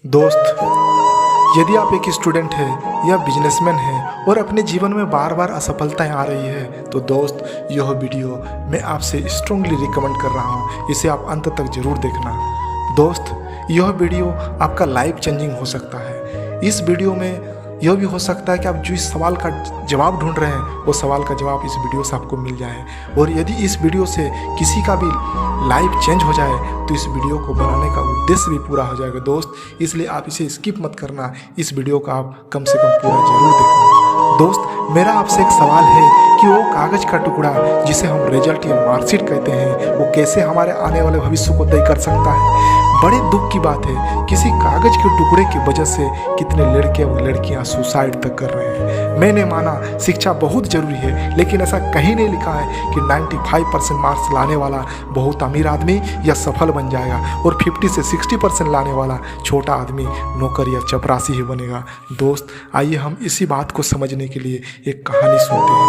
दोस्त, यदि आप एक स्टूडेंट हैं या बिजनेसमैन हैं और अपने जीवन में बार बार असफलताएं आ रही है तो दोस्त, यह वीडियो मैं आपसे स्ट्रांगली रिकमेंड कर रहा हूं, इसे आप अंत तक जरूर देखना। दोस्त, यह वीडियो आपका लाइफ चेंजिंग हो सकता है। इस वीडियो में यह भी हो सकता है कि आप जिस सवाल का जवाब ढूंढ रहे हैं वो सवाल का जवाब इस वीडियो से आपको मिल जाए, और यदि इस वीडियो से किसी का भी लाइफ चेंज हो जाए तो इस वीडियो को बनाने का उद्देश्य भी पूरा हो जाएगा दोस्त। इसलिए आप इसे स्किप मत करना, इस वीडियो का आप कम से कम पूरा जरूर देखना। दोस्त, मेरा आपसे एक सवाल है कि वो कागज़ का टुकड़ा जिसे हम रिजल्ट या मार्कशीट कहते हैं वो कैसे हमारे आने वाले भविष्य को तय कर सकता है। बड़े दुख की बात है, किसी कागज के टुकड़े की वजह से कितने लड़के और लड़कियां सुसाइड तक कर रहे हैं। मैंने माना शिक्षा बहुत जरूरी है, लेकिन ऐसा कहीं नहीं लिखा है कि 95% मार्क्स लाने वाला बहुत अमीर आदमी या सफल बन जाएगा और 50 से 60% लाने वाला छोटा आदमी नौकर या चपरासी ही बनेगा। दोस्त, आइए हम इसी बात को समझने के लिए एक कहानी सुनते हैं।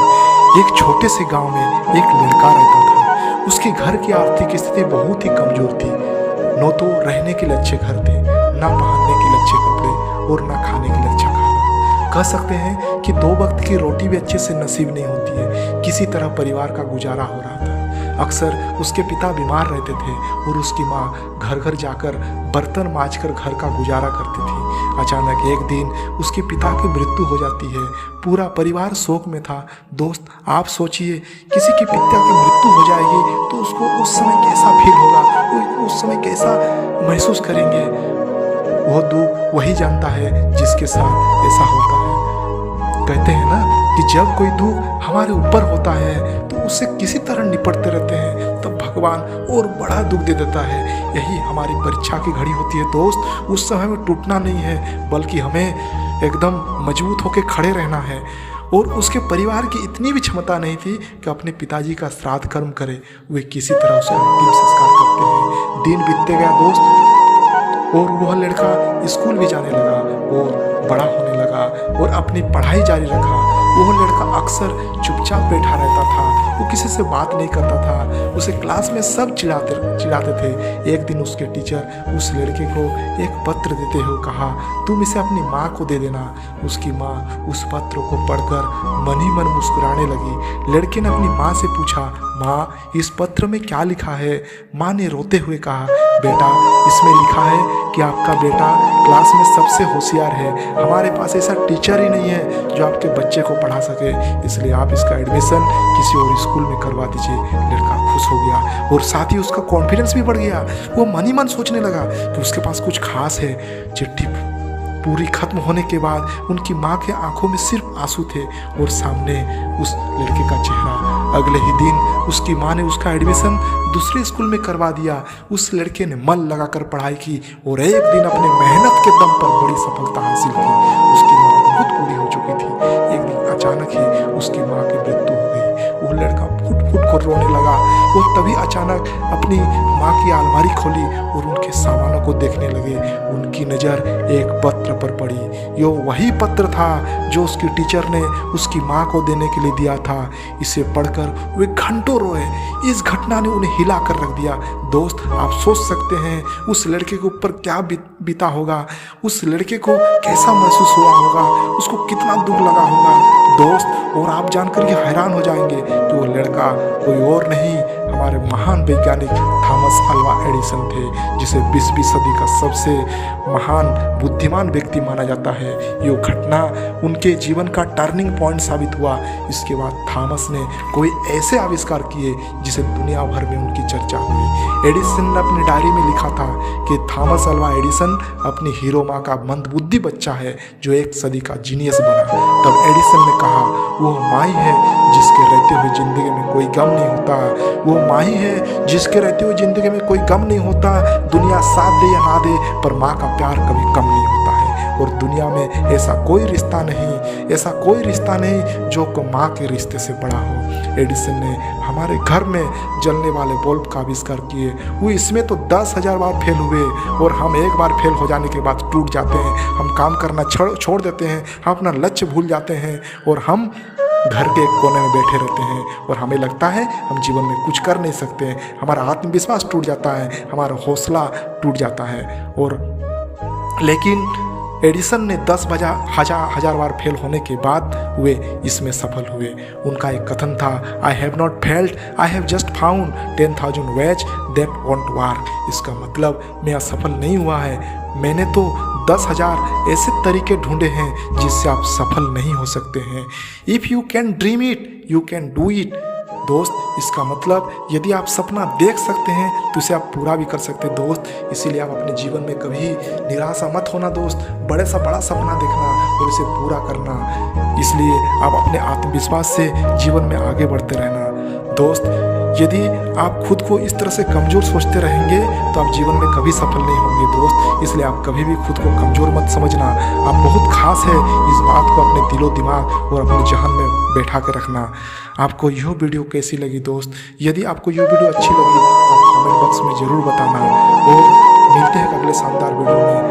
एक छोटे से गाँव में एक लड़का रहता था। उसके घर की आर्थिक स्थिति बहुत ही कमजोर थी। न तो रहने के लिए अच्छे घर थे, ना पहनने के लिए अच्छे कपड़े और ना खाने के लिए अच्छा खाना। कह सकते हैं कि 2 वक्त की रोटी भी अच्छे से नसीब नहीं होती है। किसी तरह परिवार का गुजारा हो रहा था। अक्सर उसके पिता बीमार रहते थे और उसकी माँ घर घर जाकर बर्तन मांजकर घर का गुजारा करती थी। अचानक एक दिन उसके पिता की मृत्यु हो जाती है। पूरा परिवार शोक में था। दोस्त, आप सोचिए, किसी की पिता की मृत्यु हो जाएगी तो उसको उस समय कैसा फील होगा, उस समय कैसा महसूस करेंगे। वो दुख वही जानता है जिसके साथ ऐसा होता है। कहते हैं ना कि जब कोई दुख हमारे ऊपर होता है तो उससे किसी तरह निपटते रहते हैं, तब भगवान और बड़ा दुख दे देता है। यही हमारी परीक्षा की घड़ी होती है दोस्त। उस समय में टूटना नहीं है, बल्कि हमें एकदम मजबूत होकर खड़े रहना है। और उसके परिवार की इतनी भी क्षमता नहीं थी कि अपने पिताजी का श्राद्ध कर्म करे। वे किसी तरह उसका अंतिम संस्कार करते हैं। दिन बीतते गया दोस्त, और वह लड़का स्कूल भी जाने लगा और बड़ा होने लगा और अपनी पढ़ाई जारी रखा। वह लड़का अक्सर चुपचाप बैठा रहता था, वो किसी से बात नहीं करता था। उसे क्लास में सब चिढ़ाते थे। एक दिन उसके टीचर उस लड़के को एक पत्र देते हुए कहा, तुम इसे अपनी माँ को दे देना। उसकी माँ उस पत्र को पढ़कर मन ही मन मुस्कुराने लगी। लड़के ने अपनी माँ से पूछा, माँ, इस पत्र में क्या लिखा है? माँ ने रोते हुए कहा, बेटा, इसमें लिखा है कि आपका बेटा क्लास में सबसे होशियार है। हमारे पास ऐसा टीचर ही नहीं है जो आपके बच्चे को पढ़ा सके, इसलिए आप इसका एडमिशन किसी और स्कूल में करवा दीजिए। लड़का खुश हो गया और साथ ही उसका कॉन्फिडेंस भी बढ़ गया। वो मन ही मन सोचने लगा कि उसके पास कुछ खास है। चिट्ठी पूरी खत्म होने के बाद उनकी माँ के आंखों में सिर्फ आंसू थे और सामने उस लड़के का चेहरा। अगले ही दिन उसकी माँ ने उसका एडमिशन दूसरे स्कूल में करवा दिया। उस लड़के ने मन लगाकर पढ़ाई की और एक दिन अपने मेहनत के दम पर बड़ी सफलता हासिल की। उसकी माँ बहुत बूढ़ी हो चुकी थी। एक दिन अचानक ही उसकी माँ की मृत्यु हो गई। वो लड़का फुट फुट कर रोने लगा। वो तभी अचानक अपनी माँ की अलमारी खोली और उनके सामानों को देखने लगे। उनकी नज़र एक पत्र पर पड़ी। यो वही पत्र था जो उसकी टीचर ने उसकी माँ को देने के लिए दिया था। इसे पढ़कर वे घंटों रोए। इस घटना ने उन्हें हिला कर रख दिया। दोस्त, आप सोच सकते हैं उस लड़के के ऊपर क्या बीता होगा, उस लड़के को कैसा महसूस हुआ होगा, उसको कितना दुख लगा होगा दोस्त। और आप जानकर ये हैरान हो जाएंगे कि वो लड़का कोई और नहीं, हमारे महान वैज्ञानिक थॉमस अल्वा एडिसन थे, जिसे 20वीं सदी का सबसे महान बुद्धिमान व्यक्ति माना जाता है। ये घटना उनके जीवन का टर्निंग पॉइंट साबित हुआ। इसके बाद थॉमस ने कोई ऐसे आविष्कार किए जिसे दुनिया भर में उनकी चर्चा हुई। एडिसन ने अपनी डायरी में लिखा था कि थॉमस अल्वा एडिसन अपनी हीरो माँ का मंदबुद्धि बच्चा है जो एक सदी का जीनियस बना। तब एडिसन ने कहा, वो माँ ही है जिसके रहते हुए जिंदगी में कोई गम नहीं होता। वो माँ ही है जिसके रहते हुए जिंदगी में कोई गम नहीं होता। दुनिया साथ दे या ना दे, पर माँ का प्यार कभी कम नहीं होता है। और दुनिया में ऐसा कोई रिश्ता नहीं जो माँ के रिश्ते से बड़ा हो। एडिसन ने हमारे घर में जलने वाले बल्ब का आविष्कार किए। वो इसमें तो 10,000 बार फेल हुए और हम एक बार फेल हो जाने के बाद टूट जाते हैं। हम काम करना छोड़ देते हैं, हम अपना लक्ष्य भूल जाते हैं और हम घर के एक कोने में बैठे रहते हैं और हमें लगता है हम जीवन में कुछ कर नहीं सकते हैं। हमारा आत्मविश्वास टूट जाता है, हमारा हौसला टूट जाता है और लेकिन एडिसन ने 10,000 बार फेल होने के बाद वे इसमें सफल हुए। उनका एक कथन था, I have not failed, I have just found 10,000 ways that won't work. इसका मतलब मैं असफल नहीं हुआ है, मैंने तो 10,000 ऐसे तरीके ढूंढे हैं जिससे आप सफल नहीं हो सकते हैं। If you can dream it you can do it. दोस्त, इसका मतलब यदि आप सपना देख सकते हैं तो उसे आप पूरा भी कर सकते हैं दोस्त। इसीलिए आप अपने जीवन में कभी निराशा मत होना दोस्त, बड़े सा बड़ा सपना देखना और उसे पूरा करना। इसलिए आप अपने आत्मविश्वास से जीवन में आगे बढ़ते रहना। दोस्त, यदि आप खुद को इस तरह से कमज़ोर सोचते रहेंगे तो आप जीवन में कभी सफल नहीं होंगे दोस्त। इसलिए आप कभी भी खुद को कमज़ोर मत समझना, आप बहुत खास है। इस बात को अपने दिलो दिमाग और अपने जहन में बैठा कर रखना। आपको यह वीडियो कैसी लगी दोस्त? यदि आपको यह वीडियो अच्छी लगी तो आप कमेंट बॉक्स में ज़रूर बताना। और मिलते हैं अगले शानदार वीडियो में।